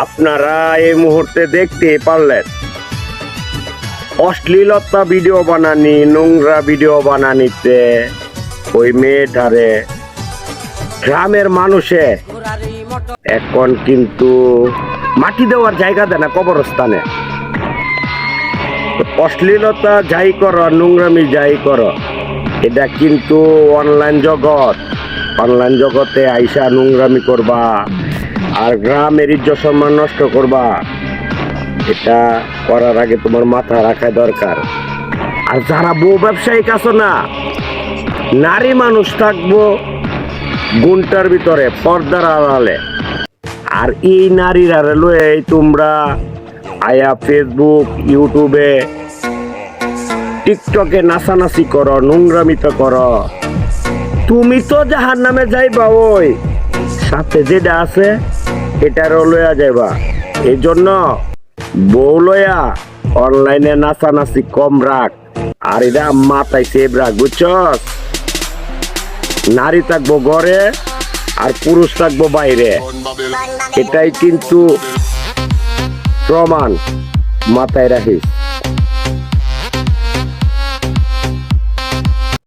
আপনারা এই মুহূর্তে দেখতে পারলেন অশ্লীলতা ভিডিও বানানি, নোংরা ভিডিও বানানিতে ওই মেয়েটারে গ্রামের মানুষে এখন কিন্তু মাটি দেওয়ার জায়গা দেয় না কবরস্থানে। অশ্লীলতা যাই করো, নোংরামি যাই করো, এটা কিন্তু অনলাইন জগতে আইসা নোংরামি করবা আর গ্রামের ইজ্জত সম্মান নষ্ট করবা, এটা করার আগে তোমার মাথা রাখা দরকার। আর যারা বউ ব্যবসায়িক আছো না, নারী মানুষ থাকবো গুণটার ভিতরে পর্দার আড়ালে, আর এই নারীরা লয়ে তোমরা আয়া ফেসবুক, ইউটিউবে, টিকটকে নাচানাচি করো, নোংরামিতা করো, তুমি তো জাহান্নামে যাইবা। ওই সাথে যেটা আছে এটারও লইয়া যাইবা। এই জন্য বউ লইয়া অনলাইনে নাচানাচি কম রাখ, আর এটা মাথায় সেভ রাখ, বুঝছস? নারী থাকবো ঘরে আর পুরুষ থাকবো বাইরে, এটাই কিন্তু প্রমাণ, মাথায় রাখিস।